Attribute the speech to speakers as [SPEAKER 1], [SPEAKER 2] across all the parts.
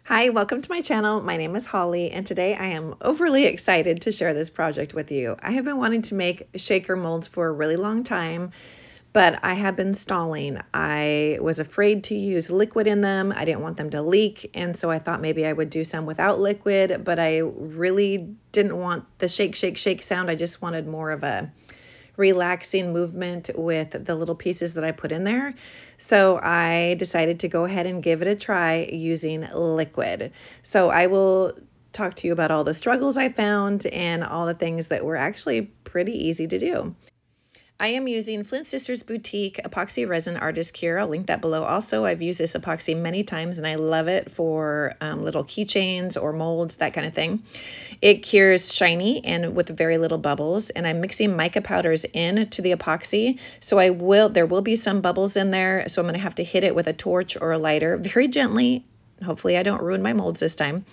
[SPEAKER 1] Hi, welcome to my channel. My name is Holly, and today I am overly excited to share this project with you. I have been wanting to make shaker molds for a really long time, but I have been stalling. I was afraid to use liquid in them. I didn't want them to leak, and so I thought maybe I would do some without liquid, but I really didn't want the shake, shake, shake sound. I just wanted more of a relaxing movement with the little pieces that I put in there. So I decided to go ahead and give it a try using liquid. So I will talk to you about all the struggles I found and all the things that were actually pretty easy to do. I am using Flynn Sisters Boutique Epoxy Resin Artist Cure. I'll link that below. Also, I've used this epoxy many times and I love it for little keychains or molds, that kind of thing. It cures shiny and with very little bubbles, and I'm mixing mica powders into the epoxy. So there will be some bubbles in there, so I'm going to have to hit it with a torch or a lighter very gently. Hopefully I don't ruin my molds this time.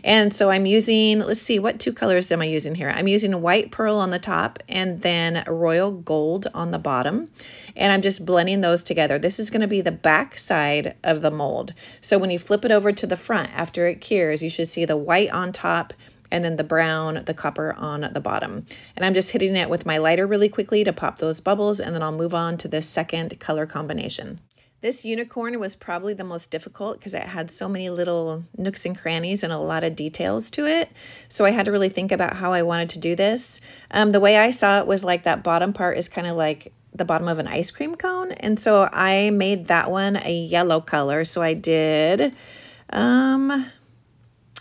[SPEAKER 1] And so I'm using, let's see, what two colors am I using here? I'm using white pearl on the top and then royal gold on the bottom. And I'm just blending those together. This is going to be the back side of the mold. So when you flip it over to the front after it cures, you should see the white on top and then the brown, the copper on the bottom. And I'm just hitting it with my lighter really quickly to pop those bubbles, and then I'll move on to the second color combination. This unicorn was probably the most difficult because it had so many little nooks and crannies and a lot of details to it. So I had to really think about how I wanted to do this. The way I saw it was like that bottom part is kind of like the bottom of an ice cream cone. And so I made that one a yellow color. So I did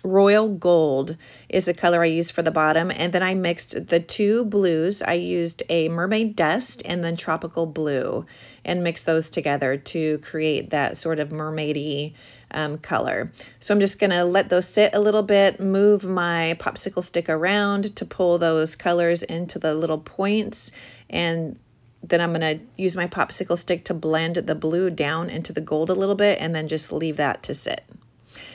[SPEAKER 1] royal gold is the color I used for the bottom, and then I mixed the two blues. I used a Mermaid Dust and then tropical blue and mixed those together to create that sort of mermaidy color. So I'm just gonna let those sit a little bit, move my popsicle stick around to pull those colors into the little points, and then I'm gonna use my popsicle stick to blend the blue down into the gold a little bit and then just leave that to sit.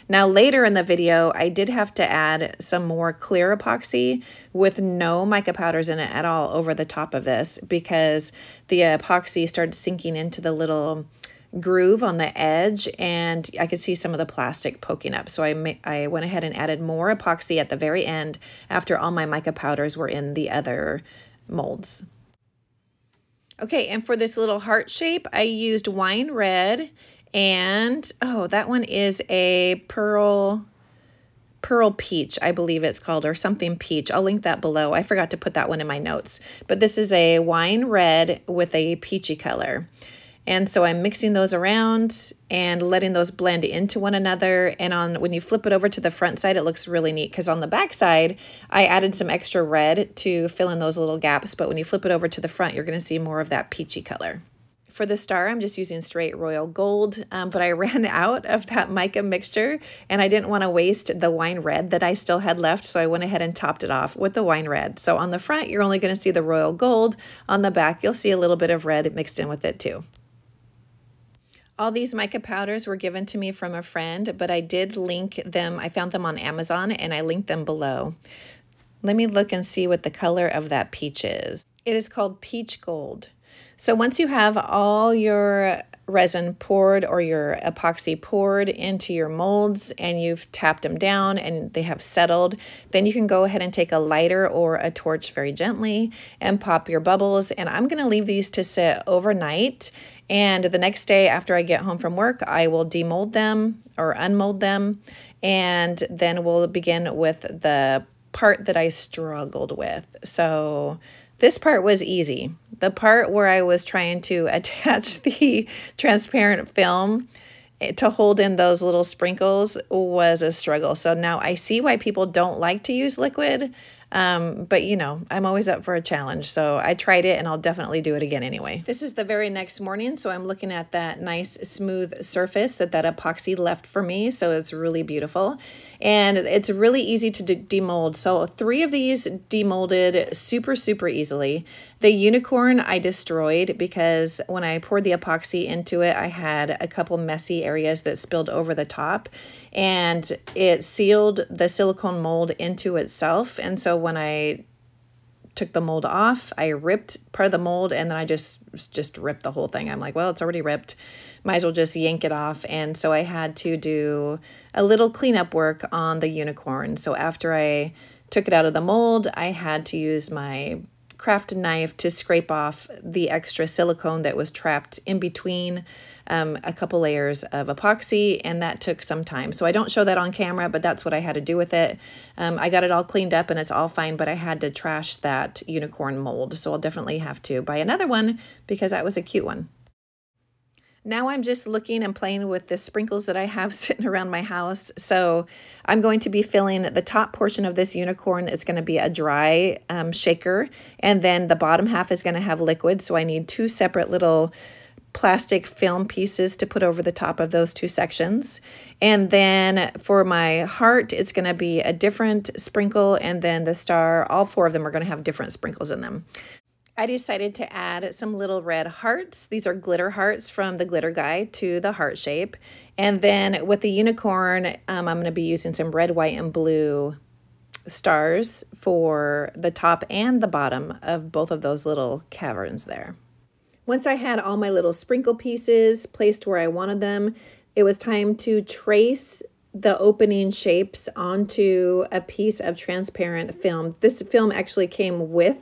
[SPEAKER 1] Now later in the video, I did have to add some more clear epoxy with no mica powders in it at all over the top of this because the epoxy started sinking into the little groove on the edge and I could see some of the plastic poking up. So I went ahead and added more epoxy at the very end after all my mica powders were in the other molds. Okay, and for this little heart shape, I used wine red. And, oh, that one is a pearl peach, I believe it's called, or something peach. I'll link that below. I forgot to put that one in my notes. But this is a wine red with a peachy color. And so I'm mixing those around and letting those blend into one another. And when you flip it over to the front side, it looks really neat because on the back side, I added some extra red to fill in those little gaps. But when you flip it over to the front, you're going to see more of that peachy color. For the star, I'm just using straight royal gold, but I ran out of that mica mixture and I didn't want to waste the wine red that I still had left, so I went ahead and topped it off with the wine red. So on the front, you're only going to see the royal gold. On the back, you'll see a little bit of red mixed in with it too. All these mica powders were given to me from a friend, but I did link them. I found them on Amazon and I linked them below. Let me look and see what the color of that peach is. It is called peach gold. So once you have all your resin poured or your epoxy poured into your molds and you've tapped them down and they have settled, then you can go ahead and take a lighter or a torch very gently and pop your bubbles. And I'm going to leave these to sit overnight. And the next day after I get home from work, I will demold them or unmold them. And then we'll begin with the part that I struggled with. So this part was easy. The part where I was trying to attach the transparent film to hold in those little sprinkles was a struggle. So now I see why people don't like to use liquid. But you know, I'm always up for a challenge. So I tried it and I'll definitely do it again anyway. This is the very next morning. So I'm looking at that nice smooth surface that epoxy left for me. So it's really beautiful and it's really easy to demold. So 3 of these demolded super, super easily. The unicorn I destroyed because when I poured the epoxy into it, I had a couple messy areas that spilled over the top and it sealed the silicone mold into itself. And so when I took the mold off. I ripped part of the mold, and then I just ripped the whole thing. I'm like, well, it's already ripped. Might as well just yank it off. And so I had to do a little cleanup work on the unicorn. So after I took it out of the mold, I had to use my craft knife to scrape off the extra silicone that was trapped in between a couple layers of epoxy, and that took some time. So I don't show that on camera, but that's what I had to do with it. I got it all cleaned up and it's all fine, but I had to trash that unicorn mold. So I'll definitely have to buy another one because that was a cute one. Now I'm just looking and playing with the sprinkles that I have sitting around my house. So I'm going to be filling the top portion of this unicorn. It's going to be a dry shaker, and then the bottom half is going to have liquid. So I need two separate little plastic film pieces to put over the top of those two sections. And then for my heart, it's going to be a different sprinkle, and then the star, all four of them are going to have different sprinkles in them. I decided to add some little red hearts. These are glitter hearts from the glitter guide to the heart shape. And then with the unicorn, I'm going to be using some red, white, and blue stars for the top and the bottom of both of those little caverns there. Once I had all my little sprinkle pieces placed where I wanted them, it was time to trace the opening shapes onto a piece of transparent film. This film actually came with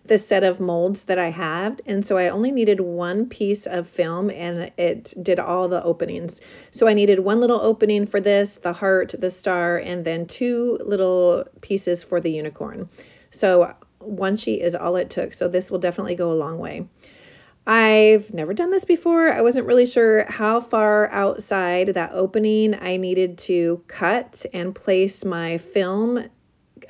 [SPEAKER 1] the set of molds that I have, and so I only needed one piece of film and it did all the openings. So I needed one little opening for this, the heart, the star, and then two little pieces for the unicorn. So one sheet is all it took, so this will definitely go a long way. I've never done this before. I wasn't really sure how far outside that opening I needed to cut and place my film.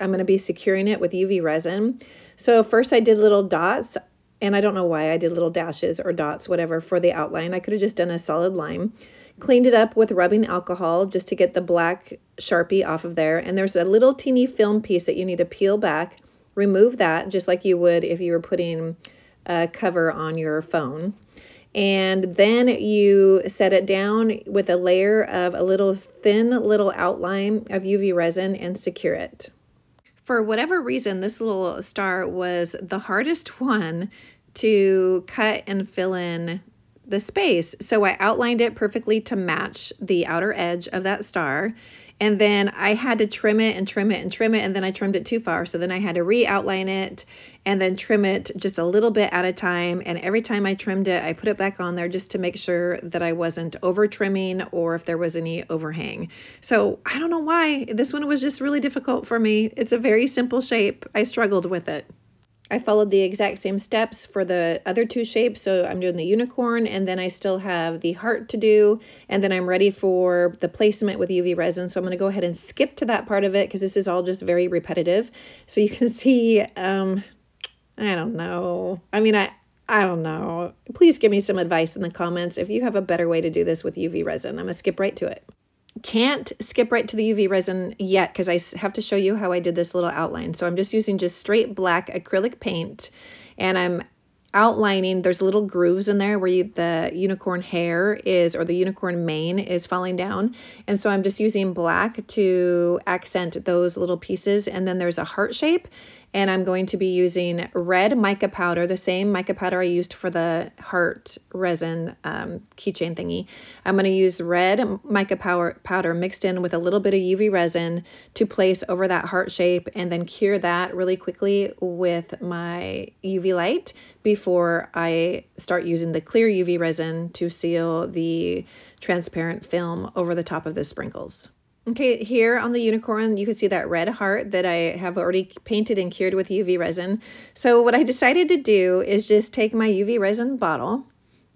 [SPEAKER 1] I'm going to be securing it with UV resin. So first I did little dots, and I don't know why I did little dashes or dots, whatever, for the outline. I could have just done a solid line. Cleaned it up with rubbing alcohol just to get the black Sharpie off of there. And there's a little teeny film piece that you need to peel back. Remove that just like you would if you were putting a cover on your phone. And then you set it down with a layer of a little thin little outline of UV resin and secure it. For whatever reason, this little star was the hardest one to cut and fill in the space. So I outlined it perfectly to match the outer edge of that star. And then I had to trim it and trim it and trim it, and then I trimmed it too far. So then I had to re-outline it and then trim it just a little bit at a time. And every time I trimmed it, I put it back on there just to make sure that I wasn't over trimming or if there was any overhang. So I don't know why. This one was just really difficult for me. It's a very simple shape. I struggled with it. I followed the exact same steps for the other two shapes. So I'm doing the unicorn, and then I still have the heart to do, and then I'm ready for the placement with UV resin. So I'm going to go ahead and skip to that part of it because this is all just very repetitive. So you can see, I don't know. I mean, I don't know. Please give me some advice in the comments if you have a better way to do this with UV resin. I'm going to skip right to it. Can't skip right to the UV resin yet because I have to show you how I did this little outline. So I'm just using just straight black acrylic paint, and I'm outlining. There's little grooves in there where the unicorn hair is, or the unicorn mane is falling down. And so I'm just using black to accent those little pieces. And then there's a heart shape, and I'm going to be using red mica powder, the same mica powder I used for the heart resin keychain thingy. I'm going to use red mica powder mixed in with a little bit of UV resin to place over that heart shape, and then cure that really quickly with my UV light before I start using the clear UV resin to seal the transparent film over the top of the sprinkles. Okay, here on the unicorn, you can see that red heart that I have already painted and cured with UV resin. So what I decided to do is just take my UV resin bottle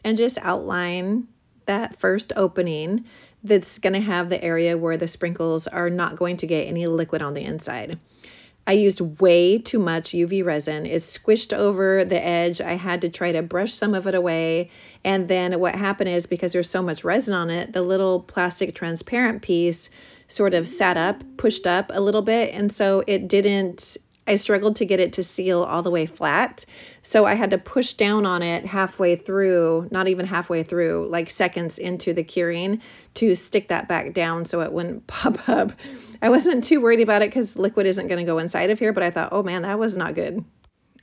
[SPEAKER 1] and just outline that first opening that's going to have the area where the sprinkles are not going to get any liquid on the inside. I used way too much UV resin. It squished over the edge. I had to try to brush some of it away. And then what happened is, because there's so much resin on it, the little plastic transparent piece sort of sat up, pushed up a little bit. And so it didn't, I struggled to get it to seal all the way flat. So I had to push down on it halfway through, not even halfway through, like seconds into the curing to stick that back down so it wouldn't pop up. I wasn't too worried about it because liquid isn't going to go inside of here, but I thought, oh man, that was not good.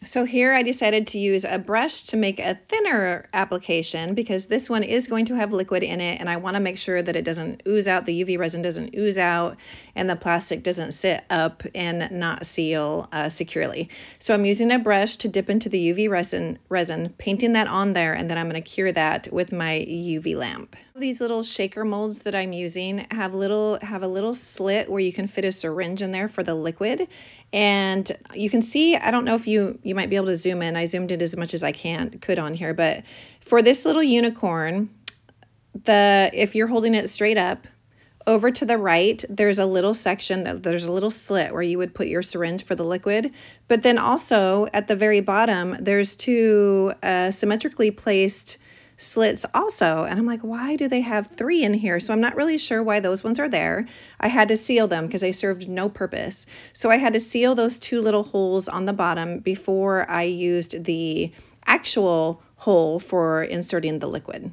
[SPEAKER 1] So here I decided to use a brush to make a thinner application because this one is going to have liquid in it, and I want to make sure that it doesn't ooze out, the UV resin doesn't ooze out, and the plastic doesn't sit up and not seal securely. So I'm using a brush to dip into the UV resin, painting that on there, and then I'm going to cure that with my UV lamp. These little shaker molds that I'm using have a little slit where you can fit a syringe in there for the liquid. And you can see, I don't know if you might be able to zoom in. I zoomed in as much as I could on here, but for this little unicorn, if you're holding it straight up, over to the right, there's a little section, there's a little slit where you would put your syringe for the liquid. But then also at the very bottom, there's two symmetrically placed slits also, and I'm like, why do they have 3 in here? So I'm not really sure why those ones are there. I had to seal them because they served no purpose. So I had to seal those 2 little holes on the bottom before I used the actual hole for inserting the liquid.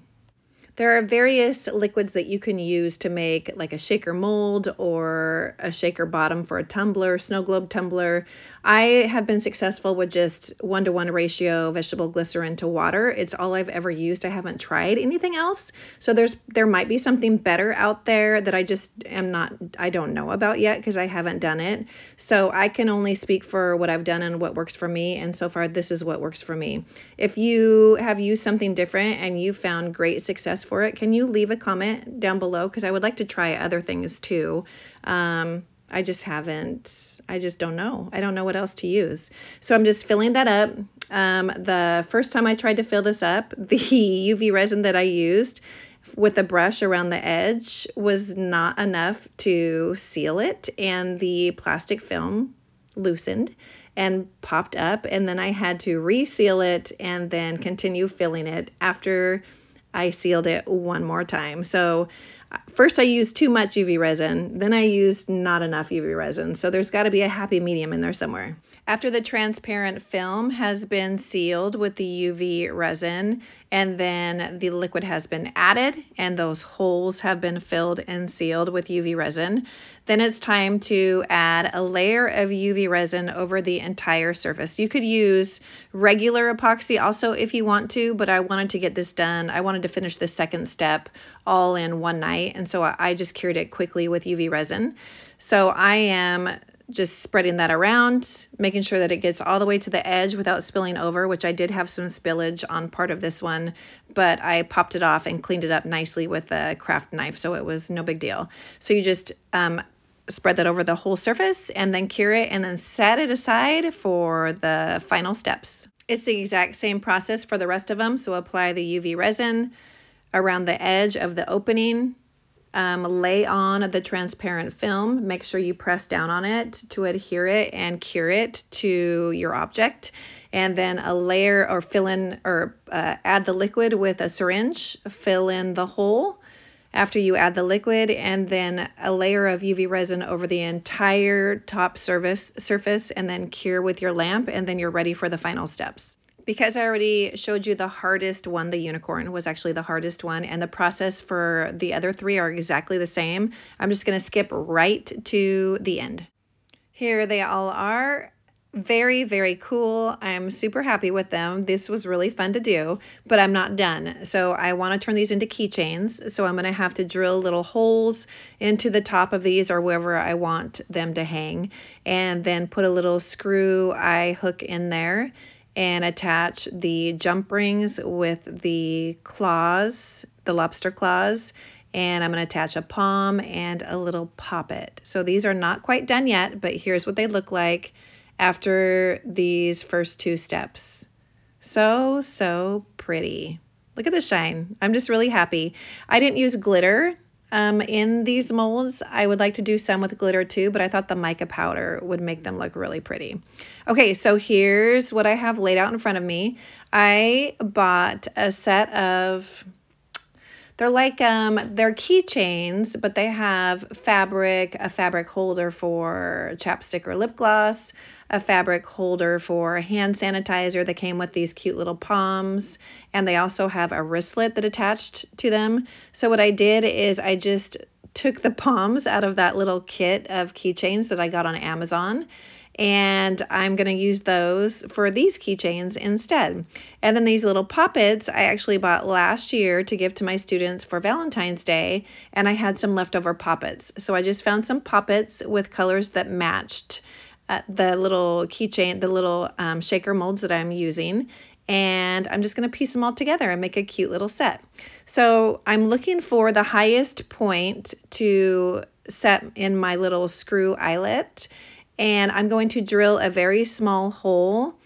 [SPEAKER 1] There are various liquids that you can use to make like a shaker mold or a shaker bottom for a tumbler, snow globe tumbler. I have been successful with just 1-to-1 ratio vegetable glycerin to water. It's all I've ever used. I haven't tried anything else. So there might be something better out there that I don't know about yet because I haven't done it. So I can only speak for what I've done and what works for me. And so far, this is what works for me. If you have used something different and you found great success for it, can you leave a comment down below? Because I would like to try other things too. I just don't know. I don't know what else to use. So I'm just filling that up. The first time I tried to fill this up, the UV resin that I used with a brush around the edge was not enough to seal it, and the plastic film loosened and popped up, and then I had to reseal it and then continue filling it after I sealed it one more time. So first I used too much UV resin, then I used not enough UV resin. So there's got to be a happy medium in there somewhere. After the transparent film has been sealed with the UV resin, and then the liquid has been added and those holes have been filled and sealed with UV resin, then it's time to add a layer of UV resin over the entire surface. You could use regular epoxy also if you want to, but I wanted to get this done. I wanted to finish the second step all in one night, and so I just cured it quickly with UV resin. So I am just spreading that around, making sure that it gets all the way to the edge without spilling over, which I did have some spillage on part of this one, but I popped it off and cleaned it up nicely with a craft knife, so it was no big deal. So you just spread that over the whole surface and then cure it and then set it aside for the final steps. It's the exact same process for the rest of them, so apply the UV resin around the edge of the opening. Lay on the transparent film, make sure you press down on it to adhere it and cure it to your object, and then a layer or fill in or add the liquid with a syringe, fill in the hole after you add the liquid, and then a layer of UV resin over the entire top surface, and then cure with your lamp, and then you're ready for the final steps. Because I already showed you the hardest one, the unicorn was actually the hardest one, and the process for the other 3 are exactly the same, I'm just going to skip right to the end. Here they all are. Very, very cool. I'm super happy with them. This was really fun to do, but I'm not done. So I want to turn these into keychains. So I'm going to have to drill little holes into the top of these or wherever I want them to hang, and then put a little screw eye hook in there and attach the jump rings with the claws, the lobster claws, and I'm going to attach a palm and a little poppet. So these are not quite done yet, but here's what they look like after these first 2 steps. So pretty. Look at the shine. I'm just really happy. I didn't use glitter in these molds. I would like to do some with glitter too, but I thought the mica powder would make them look really pretty. Okay, so here's what I have laid out in front of me. I bought a set of, they're like, they're keychains, but they have fabric, a fabric holder for chapstick or lip gloss, a fabric holder for hand sanitizer that came with these cute little poms, and they also have a wristlet that attached to them. So what I did is I just took the poms out of that little kit of keychains that I got on Amazon, and I'm going to use those for these keychains instead. And then these little poppets I actually bought last year to give to my students for Valentine's Day, and I had some leftover poppets. So I just found some poppets with colors that matched the little keychain, the little shaker molds that I'm using. And I'm just going to piece them all together and make a cute little set. So I'm looking for the highest point to set in my little screw eyelet, and I'm going to drill a very small hole,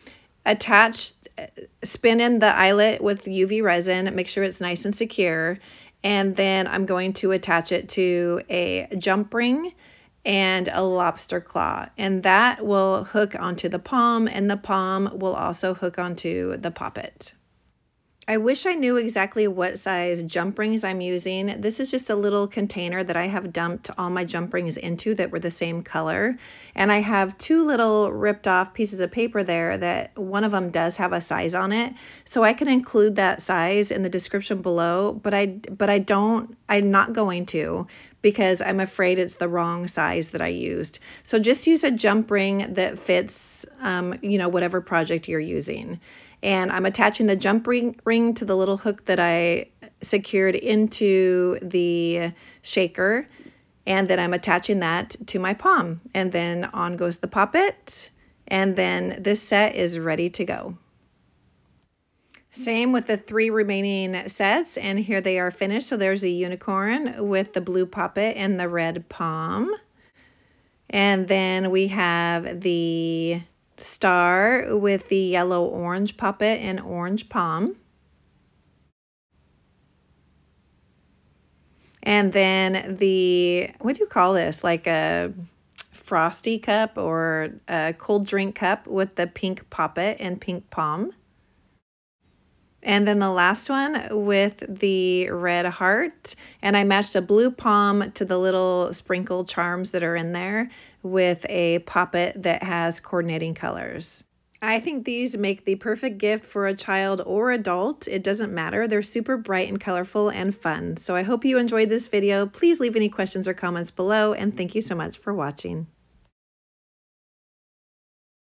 [SPEAKER 1] spin in the eyelet with UV resin, make sure it's nice and secure, and then I'm going to attach it to a jump ring and a lobster claw, and that will hook onto the palm, and the palm will also hook onto the poppet. I wish I knew exactly what size jump rings I'm using. This is just a little container that I have dumped all my jump rings into that were the same color. And I have two little ripped off pieces of paper there that one of them does have a size on it. So I can include that size in the description below, but I'm not going to, because I'm afraid it's the wrong size that I used. So just use a jump ring that fits, you know, whatever project you're using. And I'm attaching the jump ring to the little hook that I secured into the shaker. And then I'm attaching that to my palm. And then on goes the poppet. And then this set is ready to go. Same with the 3 remaining sets. And here they are finished. So there's a unicorn with the blue poppet and the red palm. And then we have the star with the yellow-orange poppet and orange palm. And then the, what do you call this? Like a frosty cup or a cold drink cup with the pink poppet and pink palm. And then the last one with the red heart. And I matched a blue palm to the little sprinkle charms that are in there with a poppet that has coordinating colors. I think these make the perfect gift for a child or adult. It doesn't matter. They're super bright and colorful and fun. So I hope you enjoyed this video. Please leave any questions or comments below, and thank you so much for watching.